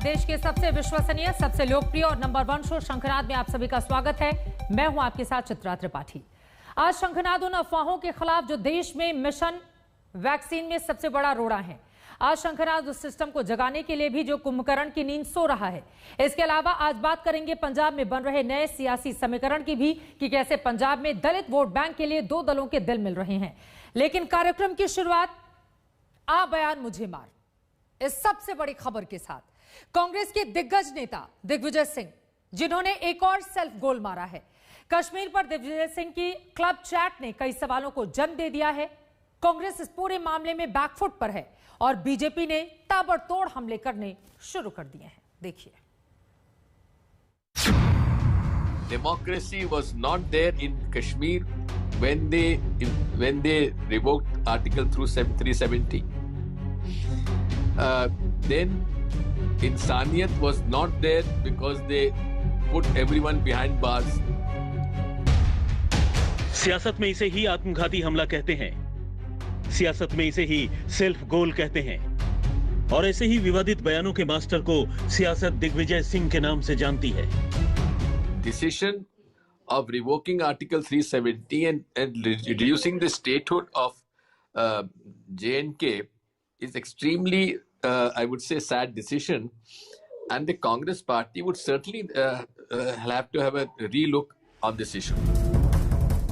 देश के सबसे विश्वसनीय, सबसे लोकप्रिय और नंबर 1 शो शंखनाद में आप सभी का स्वागत है। मैं हूं आपके साथ चित्रा त्रिपाठी। आज शंखनाद उन अफवाहों के खिलाफ जो देश में मिशन वैक्सीन में सबसे बड़ा रोड़ा है। आज शंखनाद उस सिस्टम को जगाने के लिए भी जो कुंभकर्ण की नींद सो रहा है। इसके अलावा आज बात करेंगे पंजाब में बन रहे नए सियासी समीकरण की भी कि कैसे पंजाब में दलित वोट बैंक के लिए दो दलों के दिल मिल रहे हैं। लेकिन कार्यक्रम की शुरुआत आ बयान मुझे मार इस सबसे बड़ी खबर के साथ। कांग्रेस के दिग्गज नेता दिग्विजय सिंह, जिन्होंने एक और सेल्फ गोल मारा है। कश्मीर पर दिग्विजय सिंह की क्लब चैट ने कई सवालों को जन्म दे दिया है। कांग्रेस इस पूरे मामले में बैकफुट पर है और बीजेपी ने ताबड़तोड़ हमले करने शुरू कर दिए हैं। देखिए। Democracy was not there in Kashmir when they revoked Article 370. Then Insaniyat was not there because they put everyone behind bars. सियासत में इसे ही आत्मघाती हमला कहते हैं। सियासत में इसे ही सेल्फ गोल कहते हैं। और ऐसे ही विवादित बयानों के मास्टर को सियासत दिग्विजय सिंह के नाम से जानती है। Decision of revoking Article 370 and reducing the statehood of J&K is extremely, I would say, sad decision, and the Congress party would certainly have to have a relook on this issue.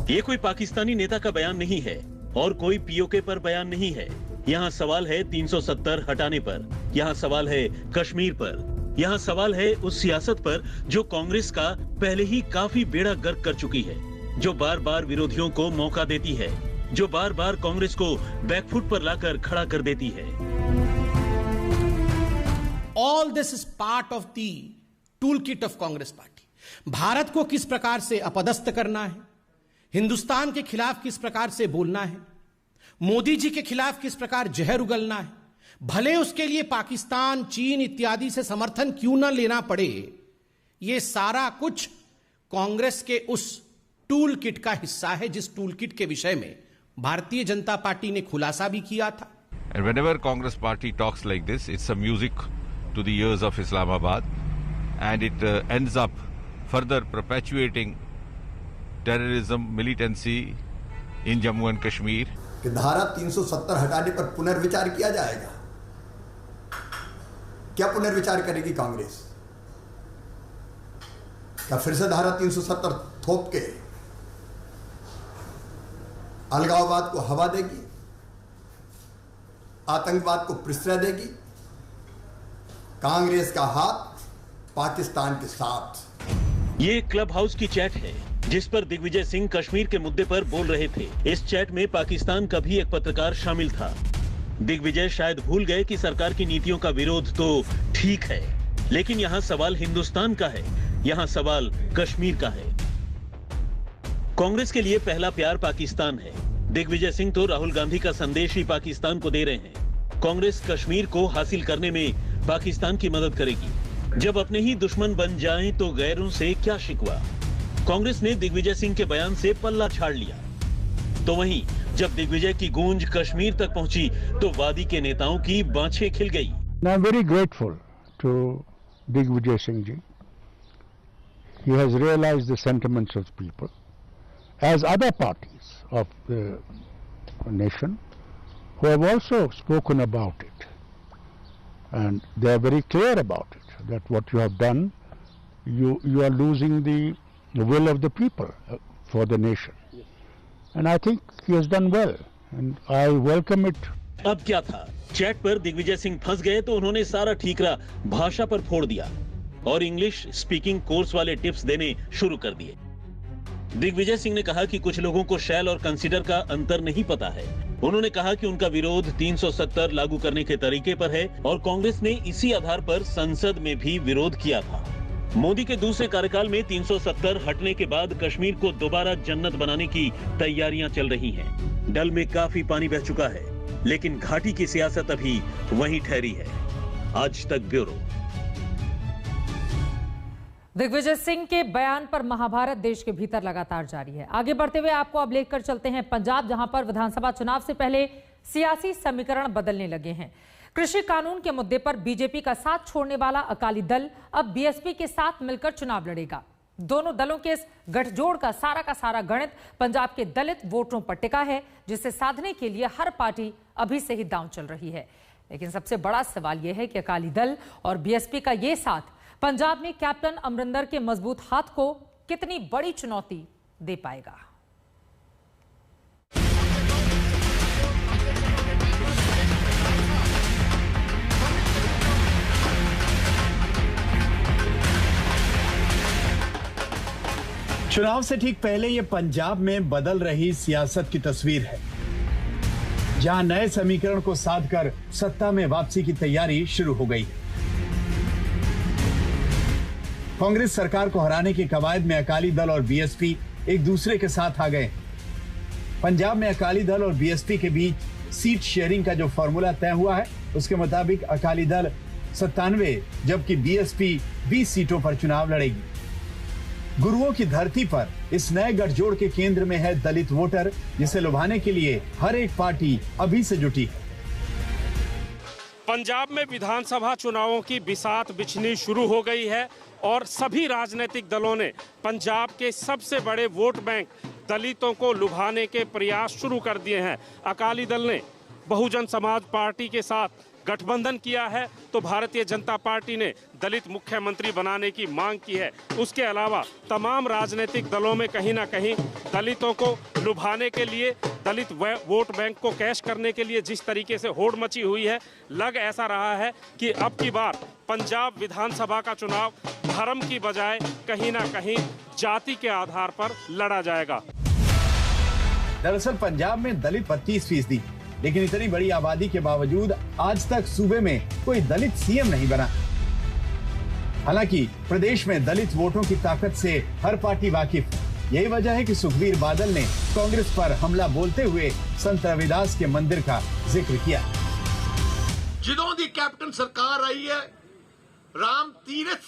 ये कोई पाकिस्तानी नेता का बयान नहीं है और कोई PoK पर बयान नहीं है। यहाँ सवाल है 370 हटाने पर, यहाँ सवाल है कश्मीर पर, यहाँ सवाल है उस सियासत पर जो कांग्रेस का पहले ही काफी बेड़ा गर्क कर चुकी है, जो बार बार विरोधियों को मौका देती है, जो बार बार कांग्रेस को बैकफुट पर लाकर खड़ा कर देती है। All this is part of the toolkit of Congress party. Bharat को किस प्रकार से अपदस्थ करना है, हिंदुस्तान के खिलाफ किस प्रकार से बोलना है, मोदी जी के खिलाफ किस प्रकार जहर उगलना है, भले उसके लिए पाकिस्तान, चीन इत्यादि से समर्थन क्यों ना लेना पड़े, यह सारा कुछ कांग्रेस के उस टूल किट का हिस्सा है जिस टूल किट के विषय में भारतीय जनता पार्टी ने खुलासा भी किया था। And whenever Congress party talks like this, it's a music to the ears of Islamabad, and it ends up further perpetuating terrorism, militancy in Jammu and Kashmir. कि धारा 370 हटाने पर पुनर्विचार किया जाएगा। क्या पुनर्विचार करेगी कांग्रेस? क्या फिर से धारा 370 थोप के अलगाववाद को हवा देगी, आतंकवाद को प्रश्रय देगी? कांग्रेस का हाथ पाकिस्तान के साथ। ये क्लब हाउस की चैट है जिस पर दिग्विजय सिंह कश्मीर के मुद्दे पर बोल रहे थे। इस चैट में पाकिस्तान का भी एक पत्रकार शामिल था। दिग्विजय शायद भूल गए कि सरकार की नीतियों का विरोध तो ठीक है, लेकिन यहाँ सवाल हिंदुस्तान का है, यहाँ सवाल कश्मीर का है। कांग्रेस के लिए पहला प्यार पाकिस्तान है। दिग्विजय सिंह तो राहुल गांधी का संदेश ही पाकिस्तान को दे रहे हैं। कांग्रेस कश्मीर को हासिल करने में पाकिस्तान की मदद करेगी। जब अपने ही दुश्मन बन जाएं तो गैरों से क्या शिकवा। कांग्रेस ने दिग्विजय सिंह के बयान से पल्ला झाड़ लिया। तो वहीं जब दिग्विजय की गूंज कश्मीर तक पहुंची तो वादी के नेताओं की बाँछें खिल गई। I am very grateful to Digvijay Singh ji. He has realized the sentiments of the people, as other parties of the nation who have also spoken about it, and they are very clear about it, that what you have done, you are losing the will of the people for the nation. And I think he has done well, and I welcome it. अब क्या था, chat पर दिग्विजय सिंह फंस गए तो उन्होंने सारा ठीकरा भाषा पर फोड़ दिया और इंग्लिश स्पीकिंग कोर्स वाले टिप्स देने शुरू कर दिए। दिग्विजय सिंह ने कहा कि कुछ लोगों को शैल और कंसीडर का अंतर नहीं पता है। उन्होंने कहा कि उनका विरोध 370 लागू करने के तरीके पर है और कांग्रेस ने इसी आधार पर संसद में भी विरोध किया था। मोदी के दूसरे कार्यकाल में 370 हटने के बाद कश्मीर को दोबारा जन्नत बनाने की तैयारियां चल रही हैं। डल में काफी पानी बह चुका है, लेकिन घाटी की सियासत अभी वहीं ठहरी है। आज तक ब्यूरो। दिग्विजय सिंह के बयान पर महाभारत देश के भीतर लगातार जारी है। आगे बढ़ते हुए आपको अब लेकर चलते हैं पंजाब, जहां पर विधानसभा चुनाव से पहले सियासी समीकरण बदलने लगे हैं। कृषि कानून के मुद्दे पर बीजेपी का साथ छोड़ने वाला अकाली दल अब बीएसपी के साथ मिलकर चुनाव लड़ेगा। दोनों दलों के इस गठजोड़ का सारा गणित पंजाब के दलित वोटरों पर टिका है, जिसे साधने के लिए हर पार्टी अभी से ही दांव चल रही है। लेकिन सबसे बड़ा सवाल यह है कि अकाली दल और बीएसपी का यह साथ पंजाब में कैप्टन अमरिंदर के मजबूत हाथ को कितनी बड़ी चुनौती दे पाएगा। चुनाव से ठीक पहले ये पंजाब में बदल रही सियासत की तस्वीर है, जहां नए समीकरण को साध कर सत्ता में वापसी की तैयारी शुरू हो गई है। कांग्रेस सरकार को हराने की कवायद में अकाली दल और बीएसपी एक दूसरे के साथ आ गए। पंजाब में अकाली दल और बीएसपी के बीच सीट शेयरिंग का जो फॉर्मूला तय हुआ है, उसके मुताबिक अकाली दल 97 जबकि बीएसपी 20 सीटों पर चुनाव लड़ेगी। गुरुओं की धरती पर इस नए गठजोड़ के केंद्र में है दलित वोटर, जिसे लुभाने के लिए हर एक पार्टी अभी से जुटी है। पंजाब में विधानसभा चुनावों की बिसात बिछनी शुरू हो गई है और सभी राजनीतिक दलों ने पंजाब के सबसे बड़े वोट बैंक दलितों को लुभाने के प्रयास शुरू कर दिए हैं। अकाली दल ने बहुजन समाज पार्टी के साथ गठबंधन किया है, तो भारतीय जनता पार्टी ने दलित मुख्यमंत्री बनाने की मांग की है। उसके अलावा तमाम राजनीतिक दलों में कहीं ना कहीं दलितों को लुभाने के लिए, दलित वोट बैंक को कैश करने के लिए जिस तरीके से होड़ मची हुई है, लग ऐसा रहा है कि अब की बार पंजाब विधानसभा का चुनाव धर्म की बजाय कहीं ना कहीं जाति के आधार पर लड़ा जाएगा। दरअसल पंजाब में दलित 25%, लेकिन इतनी बड़ी आबादी के बावजूद आज तक सूबे में कोई दलित सीएम नहीं बना। हालांकि प्रदेश में दलित वोटों की ताकत से हर पार्टी वाकिफ है। यही वजह है कि सुखबीर बादल ने कांग्रेस पर हमला बोलते हुए संत रविदास के मंदिर का जिक्र किया। ਜਦੋਂ ਦੀ कैप्टन सरकार आई है, राम तीरथ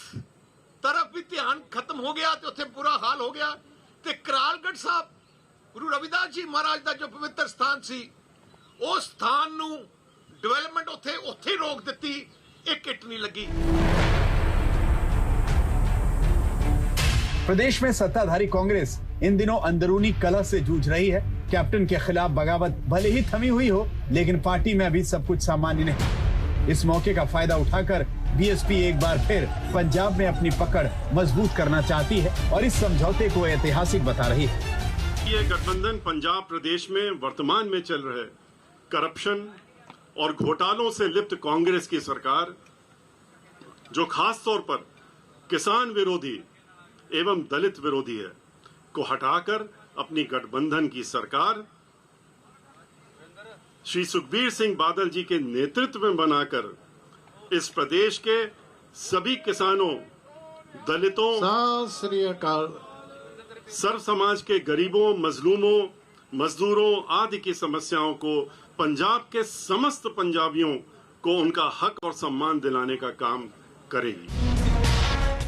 तरफ भी ध्यान खत्म हो गया, तो उत्थे बुरा हाल हो गया। ते करालगढ़ साहब गुरु रविदास जी महाराज का जो पवित्र स्थान सी, उस स्थान नू डेवलपमेंट उत्थे रोक दिती, एक किट नहीं लगी। प्रदेश में सत्ताधारी कांग्रेस इन दिनों अंदरूनी कलह से जूझ रही है। कैप्टन के खिलाफ बगावत भले ही थमी हुई हो, लेकिन पार्टी में अभी सब कुछ सामान्य नहीं। इस मौके का फायदा उठाकर बीएसपी एक बार फिर पंजाब में अपनी पकड़ मजबूत करना चाहती है और इस समझौते को ऐतिहासिक बता रही है। ये गठबंधन पंजाब प्रदेश में वर्तमान में चल रहे करप्शन और घोटालों से लिप्त कांग्रेस की सरकार, जो खास तौर पर किसान विरोधी एवं दलित विरोधी है, को हटाकर अपनी गठबंधन की सरकार श्री सुखबीर सिंह बादल जी के नेतृत्व में बनाकर इस प्रदेश के सभी किसानों, दलितों, सर्व समाज के गरीबों, मजलूमों, मजदूरों आदि की समस्याओं को, पंजाब के समस्त पंजाबियों को उनका हक और सम्मान दिलाने का काम करेगी।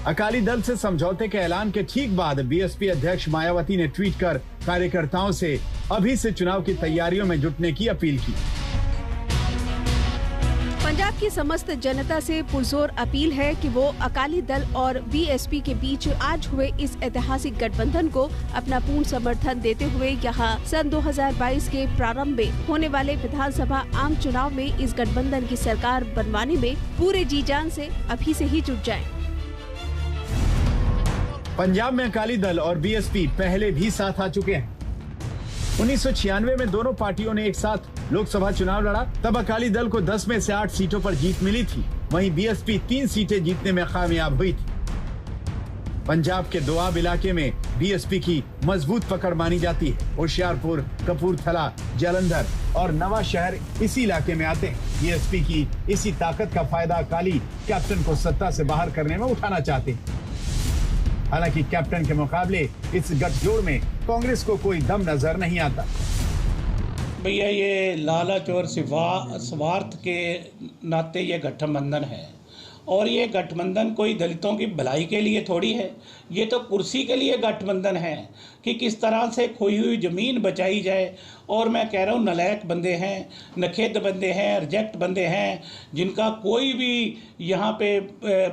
अकाली दल से समझौते के ऐलान के ठीक बाद बीएसपी अध्यक्ष मायावती ने ट्वीट कर कार्यकर्ताओं से अभी से चुनाव की तैयारियों में जुटने की अपील की। पंजाब की समस्त जनता से पुरजोर अपील है कि वो अकाली दल और बीएसपी के बीच आज हुए इस ऐतिहासिक गठबंधन को अपना पूर्ण समर्थन देते हुए यहां सन 2022 के प्रारंभ में होने वाले विधानसभा आम चुनाव में इस गठबंधन की सरकार बनवाने में पूरे जी जान से अभी से ही जुट जाएं। पंजाब में अकाली दल और बीएसपी पहले भी साथ आ चुके हैं। 1996 में दोनों पार्टियों ने एक साथ लोकसभा चुनाव लड़ा। तब अकाली दल को 10 में से 8 सीटों पर जीत मिली थी, वहीं बीएसपी 3 सीटें जीतने में कामयाब हुई थी। पंजाब के दोआब इलाके में बीएसपी की मजबूत पकड़ मानी जाती है। होशियारपुर, कपूरथला, जालंधर और नवा शहर इसी इलाके में आते हैं। बीएसपी की इसी ताकत का फायदा अकाली कैप्टन को सत्ता से बाहर करने में उठाना चाहते हैं। हालांकि कैप्टन के मुकाबले इस गठजोड़ में कांग्रेस को कोई दम नजर नहीं आता। भैया ये लालच और स्वार्थ के नाते ये गठबंधन है और ये गठबंधन कोई दलितों की भलाई के लिए थोड़ी है, ये तो कुर्सी के लिए गठबंधन है कि किस तरह से खोई हुई ज़मीन बचाई जाए। और मैं कह रहा हूँ नलायक बंदे हैं, नखेद बंदे हैं, रिजेक्ट बंदे हैं, जिनका कोई भी यहाँ पे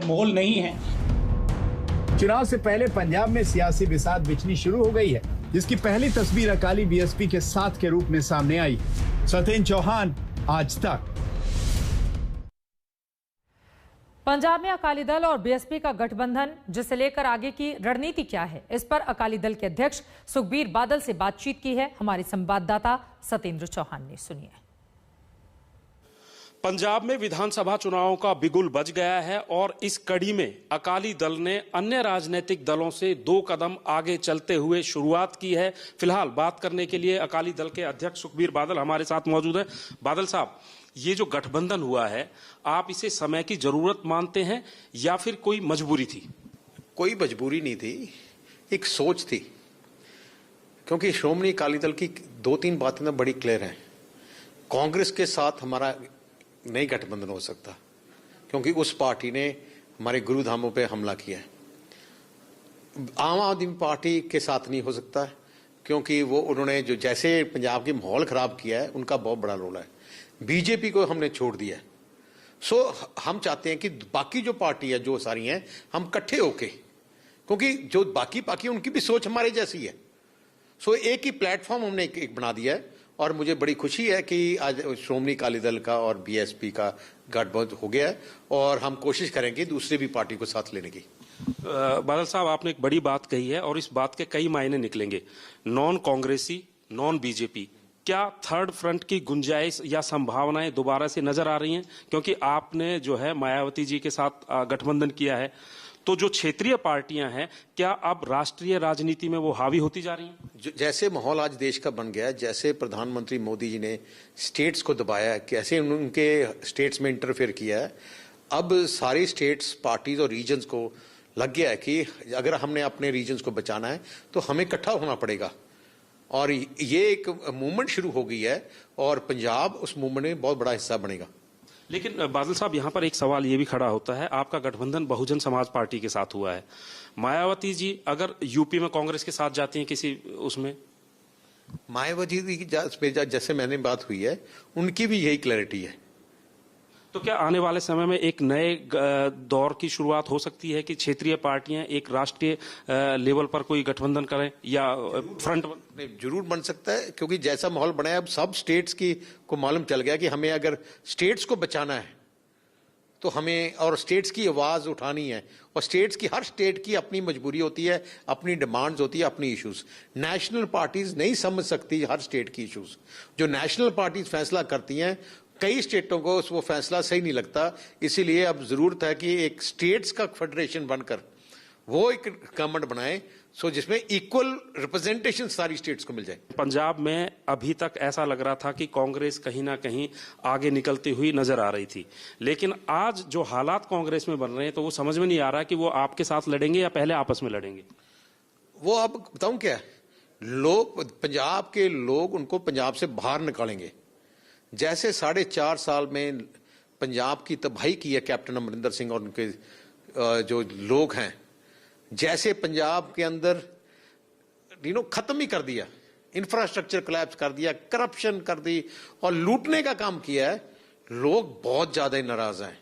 मोल नहीं है। चुनाव से पहले पंजाब में सियासी बिसात बिछनी शुरू हो गई है, जिसकी पहली तस्वीर अकाली बीएसपी के साथ के रूप में सामने आई। सत्येंद्र चौहान, आज तक। पंजाब में अकाली दल और बीएसपी का गठबंधन, जिसे लेकर आगे की रणनीति क्या है, इस पर अकाली दल के अध्यक्ष सुखबीर बादल से बातचीत की है हमारे संवाददाता सत्येंद्र चौहान ने। सुनिए। पंजाब में विधानसभा चुनावों का बिगुल बज गया है और इस कड़ी में अकाली दल ने अन्य राजनीतिक दलों से 2 कदम आगे चलते हुए शुरुआत की है। फिलहाल बात करने के लिए अकाली दल के अध्यक्ष सुखबीर बादल हमारे साथ मौजूद हैं। बादल साहब, ये जो गठबंधन हुआ है, आप इसे समय की जरूरत मानते हैं या फिर कोई मजबूरी थी? कोई मजबूरी नहीं थी, एक सोच थी। क्योंकि श्रोमणी अकाली दल की 2-3 बातें ना बड़ी क्लियर हैं। कांग्रेस के साथ हमारा नहीं गठबंधन हो सकता, क्योंकि उस पार्टी ने हमारे गुरुधामों पे हमला किया है। आम आदमी पार्टी के साथ नहीं हो सकता, क्योंकि वो उन्होंने जो जैसे पंजाब के माहौल खराब किया है, उनका बहुत बड़ा रोल है। बीजेपी को हमने छोड़ दिया है। सो हम चाहते हैं कि बाकी जो पार्टी है, जो सारी हैं, हम इकट्ठे होके, क्योंकि जो बाकी उनकी भी सोच हमारे जैसी है। सो एक ही प्लेटफॉर्म हमने एक बना दिया है और मुझे बड़ी खुशी है कि आज श्रोमणी अकाली दल का और बीएसपी का गठबंधन हो गया है और हम कोशिश करेंगे दूसरी भी पार्टी को साथ लेने की। बादल साहब, आपने एक बड़ी बात कही है और इस बात के कई मायने निकलेंगे। नॉन कांग्रेसी, नॉन बीजेपी, क्या थर्ड फ्रंट की गुंजाइश या संभावनाएं दोबारा से नजर आ रही हैं? क्योंकि आपने जो है मायावती जी के साथ गठबंधन किया है, तो जो क्षेत्रीय पार्टियां हैं, क्या अब राष्ट्रीय राजनीति में वो हावी होती जा रही हैं? जैसे माहौल आज देश का बन गया है, जैसे प्रधानमंत्री मोदी जी ने स्टेट्स को दबाया है, कैसे उनके स्टेट्स में इंटरफेयर किया है, अब सारी स्टेट्स, पार्टीज और रीजन्स को लग गया है कि अगर हमने अपने रीजन्स को बचाना है तो हमें इकट्ठा होना पड़ेगा। और ये एक मूवमेंट शुरू हो गई है और पंजाब उस मूवमेंट में बहुत बड़ा हिस्सा बनेगा। लेकिन बादल साहब, यहाँ पर एक सवाल ये भी खड़ा होता है, आपका गठबंधन बहुजन समाज पार्टी के साथ हुआ है। मायावती जी अगर यूपी में कांग्रेस के साथ जाती हैं किसी उसमें, मायावती जी की जैसे मैंने बात हुई है, उनकी भी यही क्लैरिटी है। तो क्या आने वाले समय में एक नए दौर की शुरुआत हो सकती है कि क्षेत्रीय पार्टियां एक राष्ट्रीय लेवल पर कोई गठबंधन करें या फ्रंट? जरूर बन सकता है, क्योंकि जैसा माहौल बना है, अब सब स्टेट्स की को मालूम चल गया कि हमें अगर स्टेट्स को बचाना है तो हमें और स्टेट्स की आवाज उठानी है। और स्टेट्स की, हर स्टेट की अपनी मजबूरी होती है, अपनी डिमांड्स होती है, अपनी इश्यूज। नेशनल पार्टीज नहीं समझ सकती हर स्टेट की इश्यूज। जो नेशनल पार्टीज फैसला करती हैं, कई स्टेटों को वो फैसला सही नहीं लगता। इसीलिए अब जरूरत है कि एक स्टेट्स का फेडरेशन बनकर वो एक गवर्नमेंट बनाए, सो जिसमें इक्वल रिप्रेजेंटेशन सारी स्टेट्स को मिल जाए। पंजाब में अभी तक ऐसा लग रहा था कि कांग्रेस कहीं ना कहीं आगे निकलती हुई नजर आ रही थी, लेकिन आज जो हालात कांग्रेस में बन रहे हैं, तो वो समझ में नहीं आ रहा कि वो आपके साथ लड़ेंगे या पहले आपस में लड़ेंगे। वो अब बताऊं क्या, लोग, पंजाब के लोग उनको पंजाब से बाहर निकालेंगे। जैसे 4.5 साल में पंजाब की तबाही की है कैप्टन अमरिंदर सिंह और उनके जो लोग हैं, जैसे पंजाब के अंदर खत्म ही कर दिया, इंफ्रास्ट्रक्चर कोलैप्स कर दिया, करप्शन कर दी और लूटने का काम किया है, लोग बहुत ज्यादा नाराज हैं।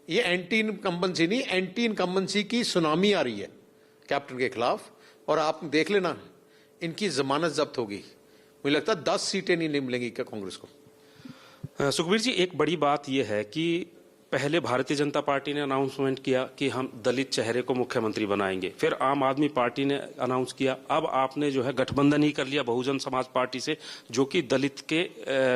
ये एंटी इनकम्बेंसी नहीं, एंटी इनकम्बेंसी की सुनामी आ रही है कैप्टन के खिलाफ। और आप देख लेना, इनकी जमानत जब्त होगी। मुझे लगता है 10 सीटें नहीं मिलेंगी क्या कांग्रेस को। सुखबीर जी, एक बड़ी बात यह है कि पहले भारतीय जनता पार्टी ने अनाउंसमेंट किया कि हम दलित चेहरे को मुख्यमंत्री बनाएंगे, फिर आम आदमी पार्टी ने अनाउंस किया, अब आपने जो है गठबंधन ही कर लिया बहुजन समाज पार्टी से, जो कि दलित के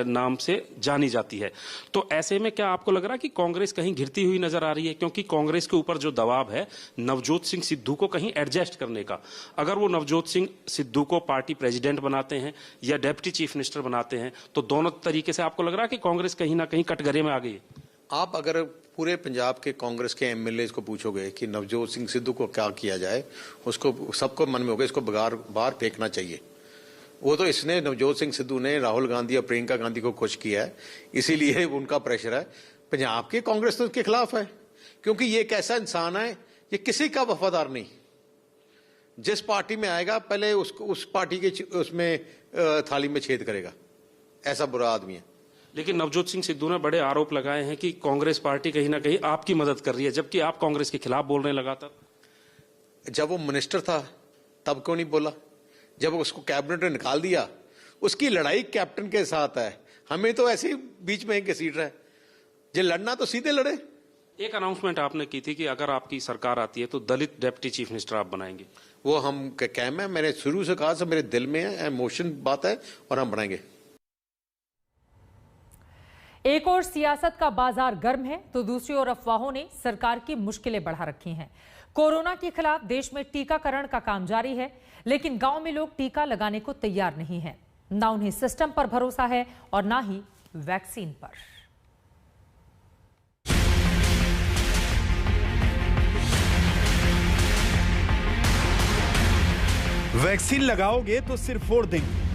नाम से जानी जाती है। तो ऐसे में क्या आपको लग रहा है कि कांग्रेस कहीं घिरती हुई नजर आ रही है? क्योंकि कांग्रेस के ऊपर जो दबाव है नवजोत सिंह सिद्धू को कहीं एडजस्ट करने का, अगर वो नवजोत सिंह सिद्धू को पार्टी प्रेसिडेंट बनाते हैं या डेप्टी चीफ मिनिस्टर बनाते हैं, तो दोनों तरीके से आपको लग रहा है कि कांग्रेस कहीं ना कहीं कटघरे में आ गई है? आप अगर पूरे पंजाब के कांग्रेस के एमएलए को पूछोगे कि नवजोत सिंह सिद्धू को क्या किया जाए, उसको सबको मन में होगा इसको बाहर फेंकना चाहिए। वो तो इसने, नवजोत सिंह सिद्धू ने राहुल गांधी और प्रियंका गांधी को खुश किया है, इसीलिए उनका प्रेशर है। पंजाब की कांग्रेस तो उसके खिलाफ है। क्योंकि ये एक ऐसा इंसान है, ये किसी का वफादार नहीं। जिस पार्टी में आएगा पहले उस पार्टी के उसमें थाली में छेद करेगा, ऐसा बुरा आदमी है। लेकिन नवजोत सिंह सिद्धू ने बड़े आरोप लगाए हैं कि कांग्रेस पार्टी कहीं ना कहीं आपकी मदद कर रही है, जबकि आप कांग्रेस के खिलाफ बोल रहे हैं लगातार। जब वो मिनिस्टर था तब क्यों नहीं बोला? जब उसको कैबिनेट ने निकाल दिया, उसकी लड़ाई कैप्टन के साथ है, हमें तो ऐसे ही बीच में घसीट रहा है। जो लड़ना तो सीधे लड़े। एक अनाउंसमेंट आपने की थी कि अगर आपकी सरकार आती है तो दलित डिप्टी चीफ मिनिस्टर आप बनाएंगे। वो हम कैम है, मैंने शुरू से कहा, सब मेरे दिल में है, इमोशन बात है, और हम बनाएंगे। एक और सियासत का बाजार गर्म है तो दूसरी ओर अफवाहों ने सरकार की मुश्किलें बढ़ा रखी हैं। कोरोना के खिलाफ देश में टीकाकरण का काम जारी है, लेकिन गांव में लोग टीका लगाने को तैयार नहीं हैं। ना उन्हें सिस्टम पर भरोसा है और ना ही वैक्सीन पर। वैक्सीन लगाओगे तो सिर फोड़ देंगे,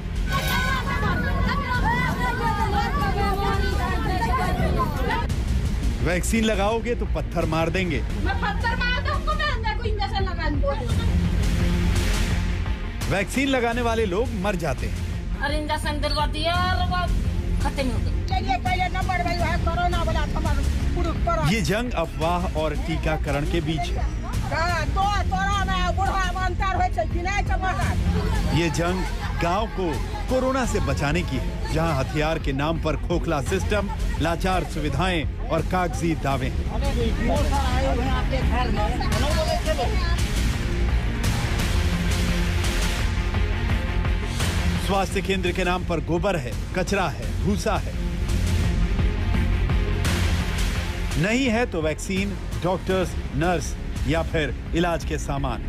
वैक्सीन लगाओगे तो पत्थर मार देंगे, वैक्सीन लगाने वाले लोग मर जाते हैं। इंजेक्शन दिलवा दिया और वो खत्म हो गई। चलिए पहले नंबर भाई है कोरोना वाला हमारा। ये जंग अफवाह और टीकाकरण के बीच है। ये जंग गांव को कोरोना से बचाने की है, जहां हथियार के नाम पर खोखला सिस्टम, लाचार सुविधाएं और कागजी दावे हैं। स्वास्थ्य केंद्र के नाम पर गोबर है, कचरा है, भूसा है। नहीं है तो वैक्सीन, डॉक्टर्स, नर्स या फिर इलाज के सामान।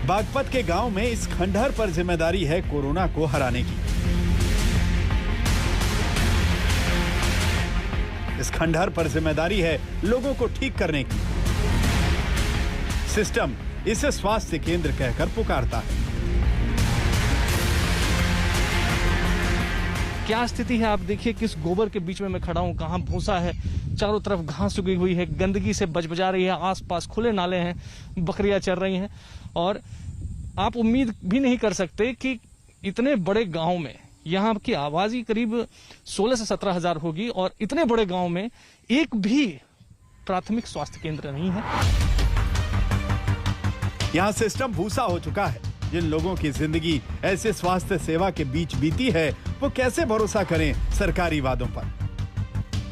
बागपत के गांव में इस खंडहर पर जिम्मेदारी है कोरोना को हराने की। इस खंडहर पर जिम्मेदारी है लोगों को ठीक करने की। सिस्टम इसे स्वास्थ्य केंद्र कहकर पुकारता है। क्या स्थिति है आप देखिए, किस गोबर के बीच में मैं खड़ा हूं, कहां भूसा है, चारों तरफ घास उगी हुई है, गंदगी से बजबजा रही है, आसपास खुले नाले हैं, बकरियां चर रही हैं। और आप उम्मीद भी नहीं कर सकते कि इतने बड़े गांव में, यहाँ की आबादी करीब 16 से 17 हजार होगी, और इतने बड़े गांव में एक भी प्राथमिक स्वास्थ्य केंद्र नहीं है। यहाँ सिस्टम भूसा हो चुका है। जिन लोगों की जिंदगी ऐसे स्वास्थ्य सेवा के बीच बीती है, वो कैसे भरोसा करें सरकारी वादों पर?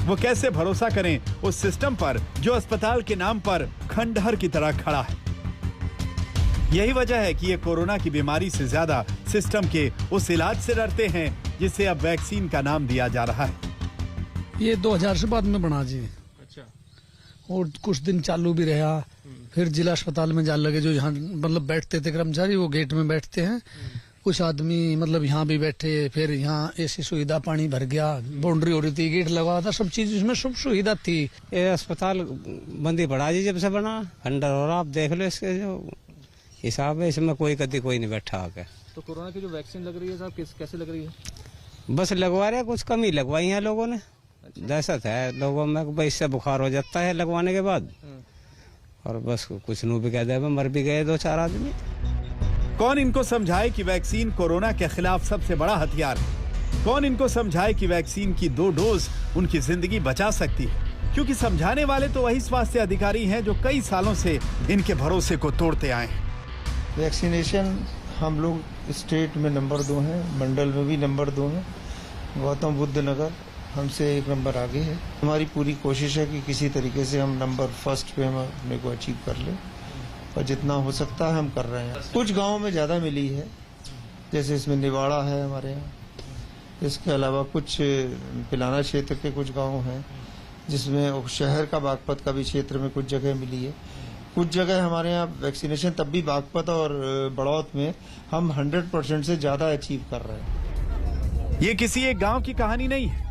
वो कैसे भरोसा करें उस सिस्टम पर जो अस्पताल के नाम पर खंडहर की तरह खड़ा है? यही वजह है कि ये कोरोना की बीमारी से ज्यादा सिस्टम के उस इलाज से डरते हैं जिसे अब वैक्सीन का नाम दिया जा रहा है। ये 2000 से बाद में बना जी। अच्छा। और कुछ दिन चालू भी रहा, फिर जिला अस्पताल में जाने लगे। जो यहाँ मतलब बैठते थे कर्मचारी, वो गेट में बैठते हैं। कुछ आदमी मतलब यहाँ भी बैठे, फिर यहाँ ऐसी सुविधा, पानी भर गया, बाउंड्री हो रही थी, गेट लगा था, सब चीज इसमें सब सुविधा थी। ये अस्पताल बंदी बढ़ा जी जब से बना, खंडर हो रहा। आप देख लो इसके जो हिसाब है, इसमें कोई नहीं बैठा आके। तो कोरोना की जो वैक्सीन लग रही है साहब, कैसे लग रही है? बस लगवा रहे, कुछ कम ही लगवाई है लोगों ने। दहशत है लोगों में, भाई इससे बुखार हो जाता है लगवाने के बाद, और बस कुछ नू भी कह दे, मर भी गए 2-4 आदमी। कौन इनको समझाए कि वैक्सीन कोरोना के खिलाफ सबसे बड़ा हथियार है? कौन इनको समझाए कि वैक्सीन की 2 डोज उनकी जिंदगी बचा सकती है? क्योंकि समझाने वाले तो वही स्वास्थ्य अधिकारी हैं जो कई सालों से इनके भरोसे को तोड़ते आए हैं। वैक्सीनेशन हम लोग स्टेट में नंबर 2 हैं, मंडल में भी नंबर 2 हैं। गौतम बुद्ध नगर हमसे 1 नंबर आगे है। हमारी पूरी कोशिश है कि किसी तरीके से हम नंबर 1 पे हम अपने को अचीव कर लें, और जितना हो सकता है हम कर रहे हैं। कुछ गाँव में ज़्यादा मिली है, जैसे इसमें निवाड़ा है हमारे यहाँ। इसके अलावा कुछ पिलाना क्षेत्र के कुछ गाँव हैं, जिसमें शहर का बागपत का भी क्षेत्र में कुछ जगह मिली है। कुछ जगह हमारे यहाँ वैक्सीनेशन तब भी बागपत और बड़ौत में हम 100% से ज़्यादा अचीव कर रहे हैं। ये किसी एक गांव की कहानी नहीं है,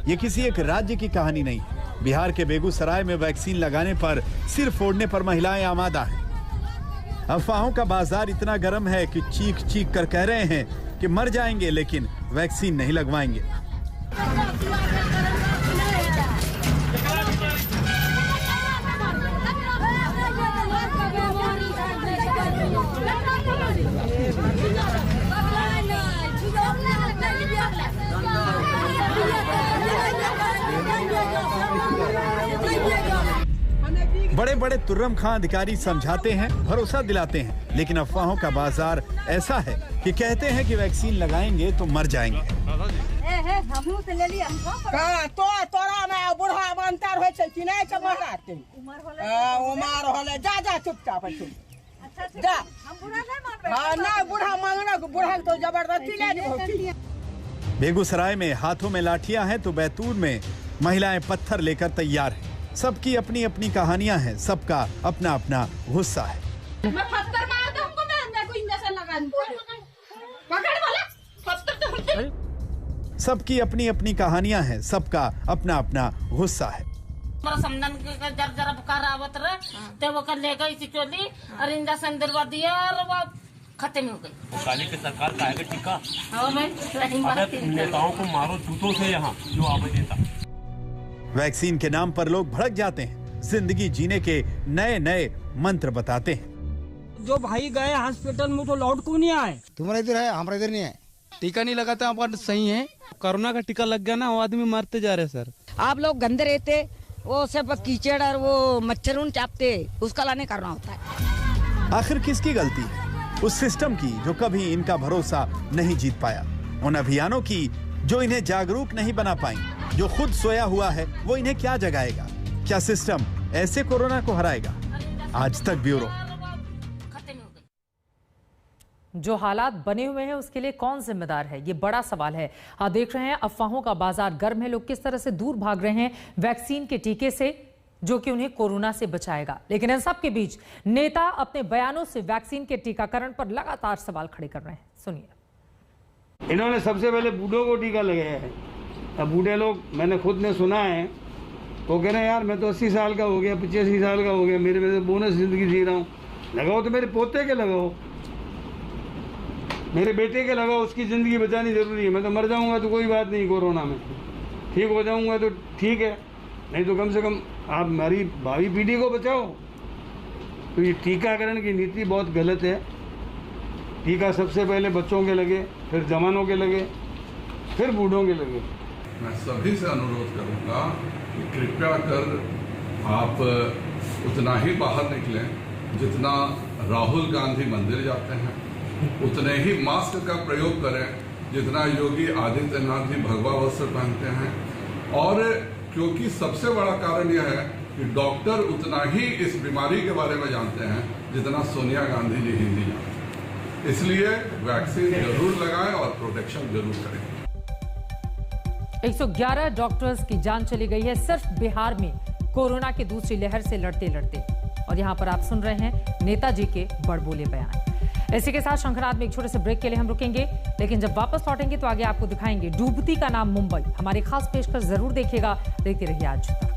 ये किसी एक राज्य की कहानी नहीं है। बिहार के बेगूसराय में वैक्सीन लगाने पर, सिर फोड़ने पर महिलाएं आमादा हैं। अफवाहों का बाजार इतना गर्म है कि चीख चीख कर कह रहे हैं कि मर जाएंगे लेकिन वैक्सीन नहीं लगवाएंगे। बड़े बड़े तुर्रम खां अधिकारी समझाते हैं, भरोसा दिलाते हैं, लेकिन अफवाहों का बाजार ऐसा है कि कहते हैं कि वैक्सीन लगाएंगे तो मर जाएंगे। तोरा में बूढ़ा बनतर होय छै कि नै चमकाते उमर होले जा चुपचाप जा हम बूढ़ा नहीं मानबे ना बूढ़ा मांगना बूढ़ा तो जबरदस्ती ले दे। बेगूसराय में हाथों में लाठियां हैं तो बैतूल में महिलाएं पत्थर लेकर तैयार हैं। सबकी अपनी अपनी कहानियां हैं, सबका अपना अपना गुस्सा है। मैं पत्थर मार दूंगा, मैं कोई इंजेक्शन लगा दूंगा, पकड़ वाला पत्थर तो सबकी अपनी अपनी कहानियां हैं, सबका अपना अपना गुस्सा है। मेरा समझन के जरा बुखार आवत रहे ते वो कर ले गई चोली और इंजेक्शन दिलवा दिया और वो खत्म हो गई। काली की सरकार का है टीका। हां मैं नेताओं को मारो जूतों से यहाँ जो आवे देता। वैक्सीन के नाम पर लोग भड़क जाते हैं, जिंदगी जीने के नए नए मंत्र बताते हैं। जो भाई गए हॉस्पिटल में तो लौट क्यों नहीं आए? तुम्हारा इधर है, हमारा इधर नहीं है। टीका नहीं लगाते आप सही है। कोरोना का टीका लग गया ना, वो आदमी मरते जा रहे सर। आप लोग गंदे रहते, वो सब कीचड़ और वो मच्छर उन चापते, उसका लाने करना होता है। आखिर किसकी गलती है? उस सिस्टम की जो कभी इनका भरोसा नहीं जीत पाया, उन अभियानों की जो इन्हें जागरूक नहीं बना पाई, जो खुद सोया हुआ है वो इन्हें क्या जगाएगा? क्या सिस्टम ऐसे कोरोना को हराएगा? आज तक ब्यूरो। जो हालात बने हुए हैं उसके लिए कौन जिम्मेदार है, ये बड़ा सवाल है। आप देख रहे हैं अफवाहों का बाजार गर्म है, लोग किस तरह से दूर भाग रहे हैं वैक्सीन के टीके से जो कि उन्हें कोरोना से बचाएगा। लेकिन इन सब के बीच नेता अपने बयानों से वैक्सीन के टीकाकरण पर लगातार सवाल खड़े कर रहे हैं। सुनिए। इन्होंने सबसे पहले बूढ़ों को टीका लगाया है। अब बूढ़े लोग, मैंने खुद ने सुना है, वो कह रहे हैं यार मैं तो 80 साल का हो गया, 85 साल का हो गया, मेरे में तो बोनस जिंदगी जी रहा हूँ। लगाओ तो मेरे पोते के लगाओ, मेरे बेटे के लगाओ, उसकी ज़िंदगी बचानी ज़रूरी है। मैं तो मर जाऊंगा तो कोई बात नहीं, कोरोना में ठीक हो जाऊंगा तो ठीक है, नहीं तो कम से कम आप हमारी भावी पीढ़ी को बचाओ। तो ये टीकाकरण की नीति बहुत गलत है। टीका सबसे पहले बच्चों के लगे, फिर जवानों के लगे, फिर बूढ़ों के लगे। मैं सभी से अनुरोध करूंगा कि कृपया कर आप उतना ही बाहर निकलें जितना राहुल गांधी मंदिर जाते हैं, उतने ही मास्क का प्रयोग करें जितना योगी आदित्यनाथ जी भगवा वस्त्र पहनते हैं। और क्योंकि सबसे बड़ा कारण यह है कि डॉक्टर उतना ही इस बीमारी के बारे में जानते हैं जितना सोनिया गांधी जी हिंदी जानते हैं। इसलिए वैक्सीन जरूर लगाएं और प्रोटेक्शन जरूर करें। 111 डॉक्टर्स की जान चली गई है सिर्फ बिहार में कोरोना की दूसरी लहर से लड़ते लड़ते। और यहां पर आप सुन रहे हैं नेताजी के बड़बोले बयान। इसी के साथ शंखनाद में एक छोटे से ब्रेक के लिए हम रुकेंगे, लेकिन जब वापस लौटेंगे तो आगे आपको दिखाएंगे डूबती का नाम मुंबई। हमारी खास पेशकश जरूर देखिएगा। देखते रहिए आज तक।